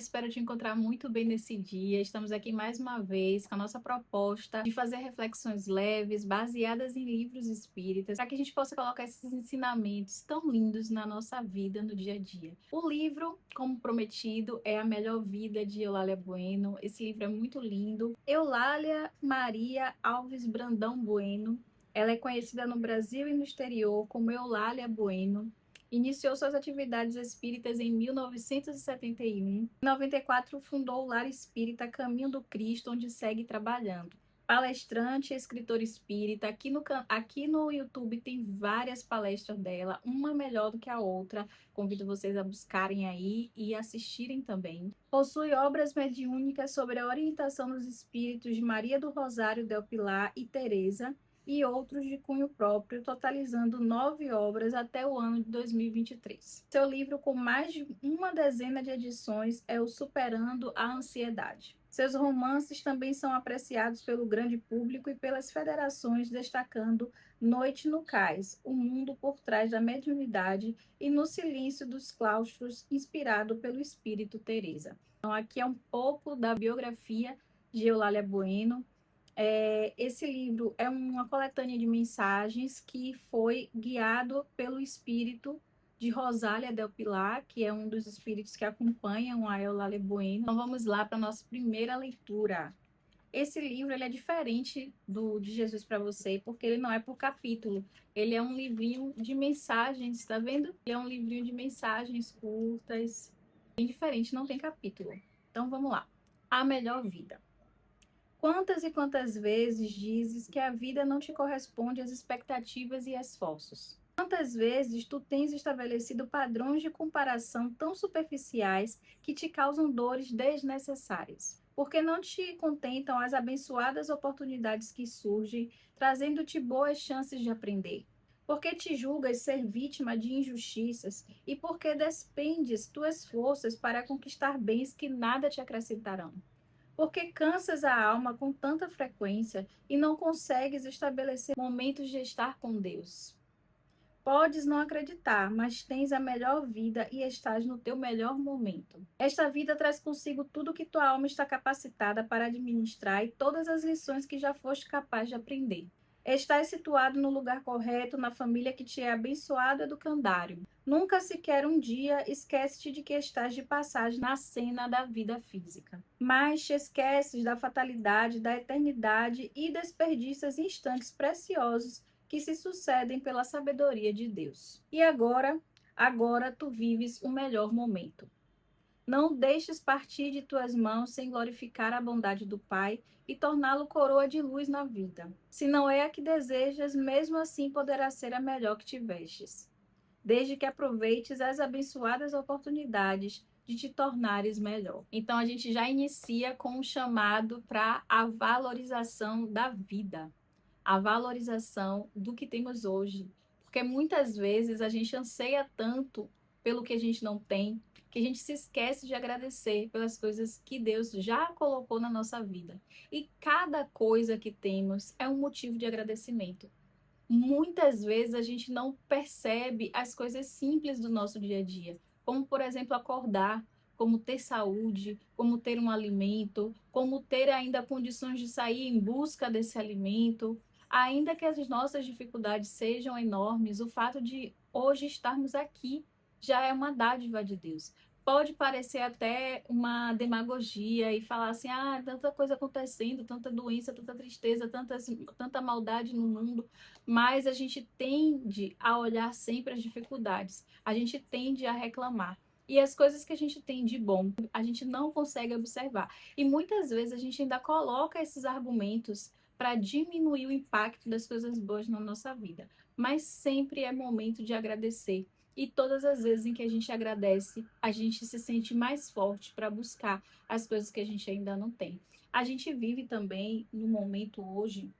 espero te encontrar muito bem nesse dia. Estamos aqui mais uma vez com a nossa proposta de fazer reflexões leves, baseadas em livros espíritas, para que a gente possa colocar esses ensinamentos tão lindos na nossa vida, no dia a dia. O livro, como prometido, é A Melhor Vida, de Eulália Bueno. Esse livro é muito lindo. Eulália Maria Alves Brandão Bueno. Ela é conhecida no Brasil e no exterior como Eulália Bueno. Iniciou suas atividades espíritas em 1971. Em 94, fundou o Lar Espírita Caminho do Cristo, onde segue trabalhando. Palestrante e escritora espírita. Aqui no YouTube tem várias palestras dela, uma melhor do que a outra. Convido vocês a buscarem aí e assistirem também. Possui obras mediúnicas sobre a orientação dos espíritos de Maria do Rosário del Pilar e Teresa, e outros de cunho próprio, totalizando 9 obras até o ano de 2023. Seu livro, com mais de uma dezena de edições, é o Superando a Ansiedade. Seus romances também são apreciados pelo grande público e pelas federações, destacando Noite no Cais, O Mundo por Trás da Mediunidade, e No Silêncio dos Claustros, inspirado pelo espírito Teresa. Então, aqui é um pouco da biografia de Eulália Bueno. Esse livro é uma coletânea de mensagens que foi guiado pelo espírito de Rosália del Pilar, que é um dos espíritos que acompanham a Eulália Bueno. Então vamos lá para a nossa primeira leitura. Esse livro ele é diferente do de Jesus para você, porque ele não é por capítulo. Ele é um livrinho de mensagens, tá vendo? Ele é um livrinho de mensagens curtas, bem diferente, não tem capítulo. Então vamos lá. A Melhor Vida. Quantas e quantas vezes dizes que a vida não te corresponde às expectativas e esforços? Quantas vezes tu tens estabelecido padrões de comparação tão superficiais que te causam dores desnecessárias? Porque não te contentam as abençoadas oportunidades que surgem, trazendo-te boas chances de aprender? Porque te julgas ser vítima de injustiças e porque despendes tuas forças para conquistar bens que nada te acrescentarão? Porque cansas a alma com tanta frequência e não consegues estabelecer momentos de estar com Deus? Podes não acreditar, mas tens a melhor vida e estás no teu melhor momento. Esta vida traz consigo tudo que tua alma está capacitada para administrar e todas as lições que já foste capaz de aprender. Estás situado no lugar correto, na família que te é abençoado educandário. Nunca sequer um dia esquece-te de que estás de passagem na cena da vida física. Mas te esqueces da fatalidade, da eternidade e desperdiças instantes preciosos que se sucedem pela sabedoria de Deus. E agora tu vives o melhor momento. Não deixes partir de tuas mãos sem glorificar a bondade do Pai e torná-lo coroa de luz na vida. Se não é a que desejas, mesmo assim poderá ser a melhor que tivestes, desde que aproveites as abençoadas oportunidades de te tornares melhor. Então a gente já inicia com um chamado para a valorização da vida, a valorização do que temos hoje, porque muitas vezes a gente anseia tanto pelo que a gente não tem, que a gente se esquece de agradecer pelas coisas que Deus já colocou na nossa vida. E cada coisa que temos é um motivo de agradecimento. Muitas vezes a gente não percebe as coisas simples do nosso dia a dia, como, por exemplo, acordar, como ter saúde, como ter um alimento, como ter ainda condições de sair em busca desse alimento. Ainda que as nossas dificuldades sejam enormes, o fato de hoje estarmos aqui já é uma dádiva de Deus. Pode parecer até uma demagogia e falar assim, tanta coisa acontecendo, tanta doença, tanta tristeza, tanta maldade no mundo, mas a gente tende a olhar sempre as dificuldades, a gente tende a reclamar. E as coisas que a gente tem de bom, a gente não consegue observar. E muitas vezes a gente ainda coloca esses argumentos para diminuir o impacto das coisas boas na nossa vida. Mas sempre é momento de agradecer. E todas as vezes em que a gente agradece, a gente se sente mais forte para buscar as coisas que a gente ainda não tem. A gente vive também no momento hoje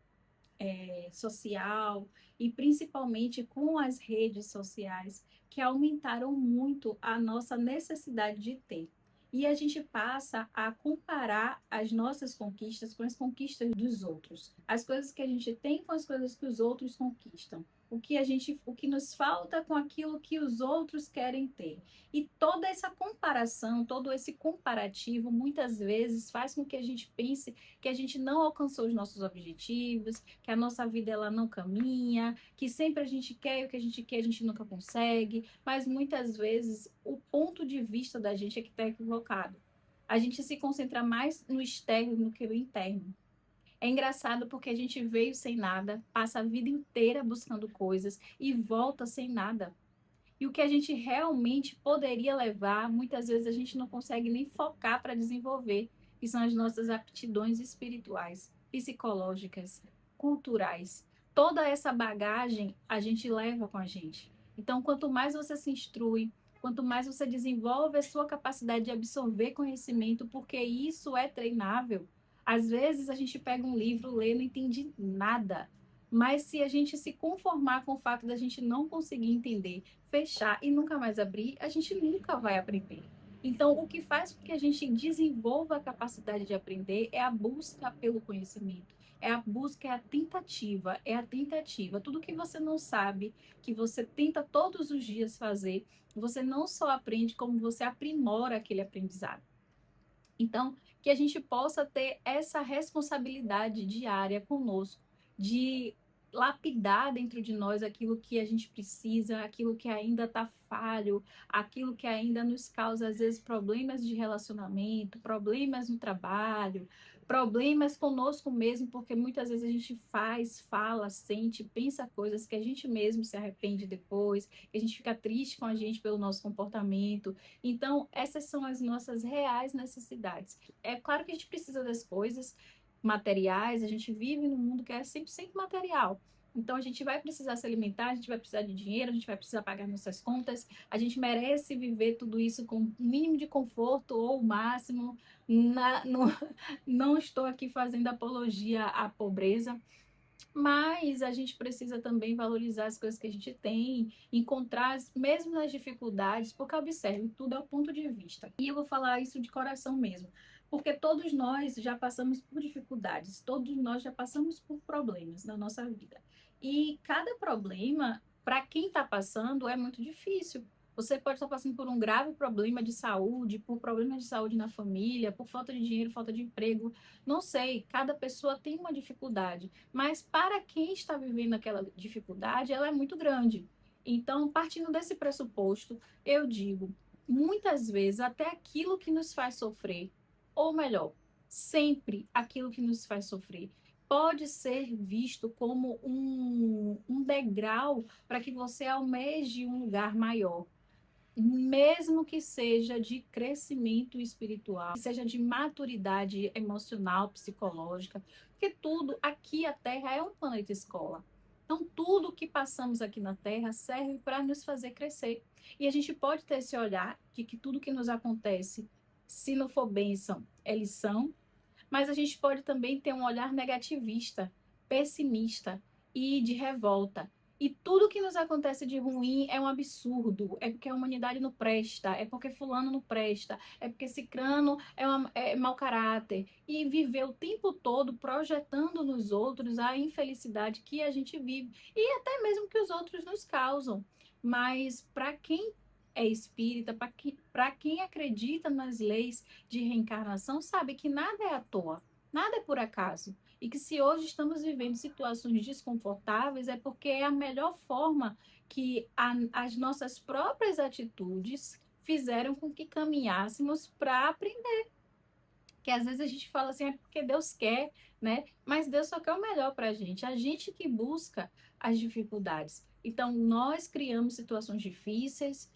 social e principalmente com as redes sociais que aumentaram muito a nossa necessidade de ter. E a gente passa a comparar as nossas conquistas com as conquistas dos outros. As coisas que a gente tem com as coisas que os outros conquistam. o que nos falta com aquilo que os outros querem ter. E toda essa comparação, todo esse comparativo, muitas vezes faz com que a gente pense que a gente não alcançou os nossos objetivos, que a nossa vida ela não caminha, que sempre a gente quer e o que a gente quer a gente nunca consegue, mas muitas vezes o ponto de vista da gente é que está equivocado. A gente se concentra mais no externo do que no interno. É engraçado porque a gente veio sem nada, passa a vida inteira buscando coisas e volta sem nada. E o que a gente realmente poderia levar, muitas vezes a gente não consegue nem focar para desenvolver, que são as nossas aptidões espirituais, psicológicas, culturais. Toda essa bagagem a gente leva com a gente. Então, quanto mais você se instrui, quanto mais você desenvolve a sua capacidade de absorver conhecimento, porque isso é treinável. Às vezes a gente pega um livro, lê, não entende nada. Mas se a gente se conformar com o fato da gente não conseguir entender, fechar e nunca mais abrir, a gente nunca vai aprender. Então, o que faz com que a gente desenvolva a capacidade de aprender é a busca pelo conhecimento, é a busca, é a tentativa, é a tentativa. Tudo que você não sabe, que você tenta todos os dias fazer, você não só aprende, como você aprimora aquele aprendizado. Então, que a gente possa ter essa responsabilidade diária conosco, de lapidar dentro de nós aquilo que a gente precisa, aquilo que ainda está falho, aquilo que ainda nos causa, às vezes, problemas de relacionamento, problemas no trabalho, problemas conosco mesmo, porque muitas vezes a gente faz, fala, sente, pensa coisas que a gente mesmo se arrepende depois, que a gente fica triste com a gente pelo nosso comportamento. Então, essas são as nossas reais necessidades. É claro que a gente precisa das coisas materiais, a gente vive num mundo que é 100% material. Então, a gente vai precisar se alimentar, a gente vai precisar de dinheiro, a gente vai precisar pagar nossas contas, a gente merece viver tudo isso com o mínimo de conforto ou o máximo. Não estou aqui fazendo apologia à pobreza, mas a gente precisa também valorizar as coisas que a gente tem, encontrar, mesmo nas dificuldades, porque observe, tudo é o ponto de vista. E eu vou falar isso de coração mesmo, porque todos nós já passamos por dificuldades, todos nós já passamos por problemas na nossa vida. E cada problema, para quem está passando, é muito difícil. Você pode estar passando por um grave problema de saúde, por problemas de saúde na família, por falta de dinheiro, falta de emprego. Não sei, cada pessoa tem uma dificuldade. Mas para quem está vivendo aquela dificuldade, ela é muito grande. Então, partindo desse pressuposto, eu digo, muitas vezes, até aquilo que nos faz sofrer, ou melhor, sempre aquilo que nos faz sofrer, pode ser visto como um degrau para que você almeje um lugar maior, mesmo que seja de crescimento espiritual, que seja de maturidade emocional, psicológica, porque tudo aqui, a Terra é um planeta escola. Então, tudo que passamos aqui na Terra serve para nos fazer crescer. E a gente pode ter esse olhar de que tudo que nos acontece, se não for bênção, é lição, mas a gente pode também ter um olhar negativista, pessimista e de revolta. E tudo que nos acontece de ruim é um absurdo. É porque a humanidade não presta, é porque fulano não presta, é porque cicrano é mau caráter. E viver o tempo todo projetando nos outros a infelicidade que a gente vive. E até mesmo que os outros nos causam. Mas para quem é espírita, para quem acredita nas leis de reencarnação, sabe que nada é à toa, nada é por acaso. E que se hoje estamos vivendo situações desconfortáveis, é porque é a melhor forma que as nossas próprias atitudes fizeram com que caminhássemos para aprender. Que às vezes a gente fala assim, é porque Deus quer, né? Mas Deus só quer o melhor para a gente que busca as dificuldades. Então, nós criamos situações difíceis,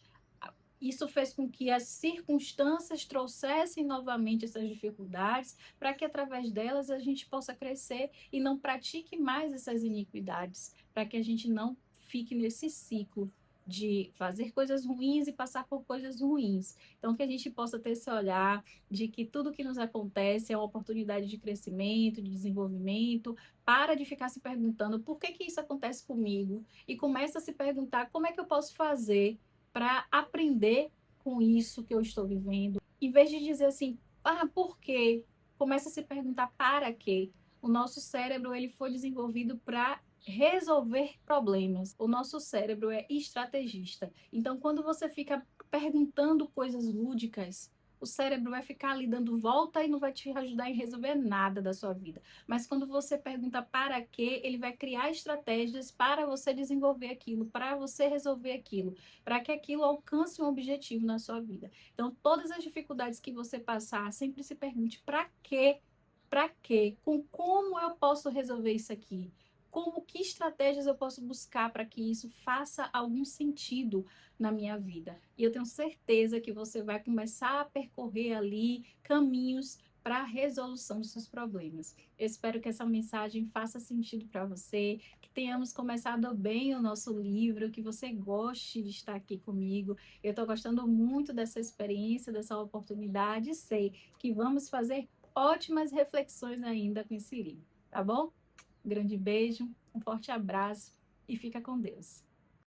isso fez com que as circunstâncias trouxessem novamente essas dificuldades, para que através delas a gente possa crescer e não pratique mais essas iniquidades, para que a gente não fique nesse ciclo de fazer coisas ruins e passar por coisas ruins. Então, que a gente possa ter esse olhar de que tudo que nos acontece é uma oportunidade de crescimento, de desenvolvimento. Para de ficar se perguntando por que isso acontece comigo e começa a se perguntar como é que eu posso fazer para aprender com isso que eu estou vivendo. Em vez de dizer assim, por quê? Começa a se perguntar para quê. O nosso cérebro ele foi desenvolvido para resolver problemas. O nosso cérebro é estrategista. Então, quando você fica perguntando coisas lúdicas, o cérebro vai ficar ali dando volta e não vai te ajudar em resolver nada da sua vida. Mas quando você pergunta para quê, ele vai criar estratégias para você desenvolver aquilo, para você resolver aquilo, para que aquilo alcance um objetivo na sua vida. Então, todas as dificuldades que você passar, sempre se pergunte para quê? Para quê? Como eu posso resolver isso aqui? Que estratégias eu posso buscar para que isso faça algum sentido na minha vida? E eu tenho certeza que você vai começar a percorrer ali caminhos para a resolução dos seus problemas. Eu espero que essa mensagem faça sentido para você, que tenhamos começado bem o nosso livro, que você goste de estar aqui comigo. Eu estou gostando muito dessa experiência, dessa oportunidade, e sei que vamos fazer ótimas reflexões ainda com esse livro, tá bom? Um grande beijo, um forte abraço e fica com Deus.